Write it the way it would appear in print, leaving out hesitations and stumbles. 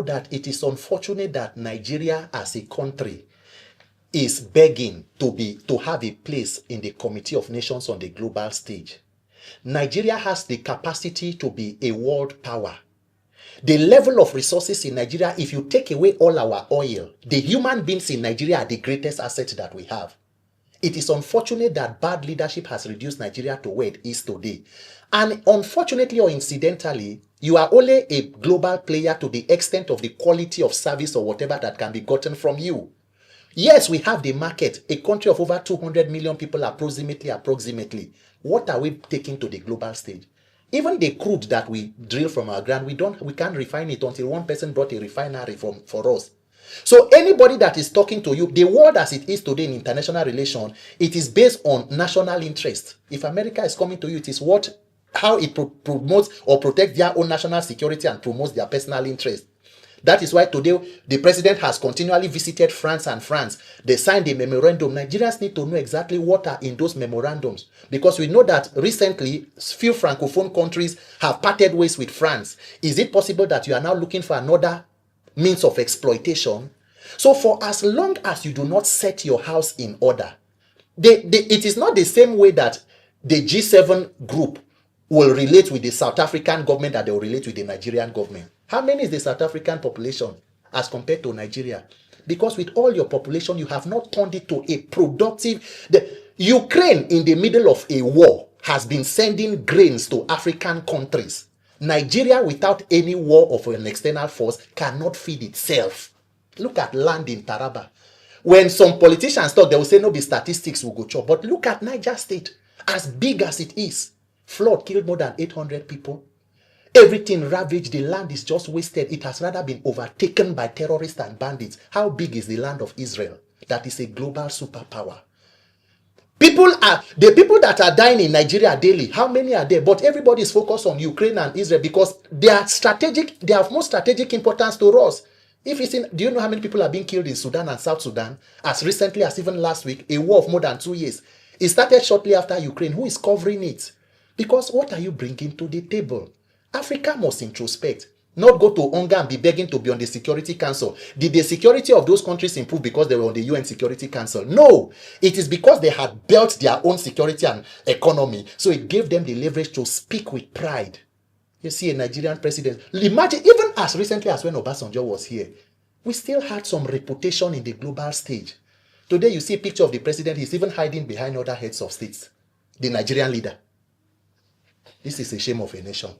that it is unfortunate that Nigeria as a country is begging to have a place in the Committee of Nations on the global stage. Nigeria has the capacity to be a world power. The level of resources in Nigeria, if you take away all our oil, the human beings in Nigeria are the greatest asset that we have. It is unfortunate that bad leadership has reduced Nigeria to where it is today. And unfortunately or incidentally, you are only a global player to the extent of the quality of service or whatever that can be gotten from you. Yes, we have the market, a country of over 200 million people approximately. What are we taking to the global stage? Even the crude that we drill from our ground, we can't refine it until one person brought a refinery for us. So anybody that is talking to you, the world as it is today in international relations, it is based on national interest. If America is coming to you, it is how it promotes or protects their own national security and promotes their personal interest. That is why today the president has continually visited France and France. They signed a memorandum. Nigerians need to know exactly what are in those memorandums, because we know that recently few francophone countries have parted ways with France. Is it possible that you are now looking for another means of exploitation? So for as long as you do not set your house in order, it is not the same way that the G7 group will relate with the South African government that they will relate with the Nigerian government. How many is the South African population as compared to Nigeria? Because with all your population, you have not turned it to a productive... The Ukraine, in the middle of a war, has been sending grains to African countries. Nigeria, without any war of an external force, cannot feed itself. Look at land in Taraba. When some politicians talk, they will say, no, the statistics will go chop. But look at Niger State, as big as it is. Flood killed more than 800 people. Everything ravaged. The land is just wasted. It has rather been overtaken by terrorists and bandits. How big is the land of Israel? That is a global superpower. The people that are dying in Nigeria daily, how many are there? But everybody is focused on Ukraine and Israel because they are strategic. They have more strategic importance to us. Do you know how many people are being killed in Sudan and South Sudan? As recently as even last week, a war of more than 2 years. It started shortly after Ukraine. Who is covering it? Because what are you bringing to the table? Africa must introspect, not go to hunger and be begging to be on the Security Council. Did the security of those countries improve because they were on the UN Security Council? No, it is because they had built their own security and economy. So it gave them the leverage to speak with pride. You see a Nigerian president. Imagine, even as recently as when Obasanjo was here, we still had some reputation in the global stage. Today you see a picture of the president, he's even hiding behind other heads of states. The Nigerian leader. This is a shame of a nation.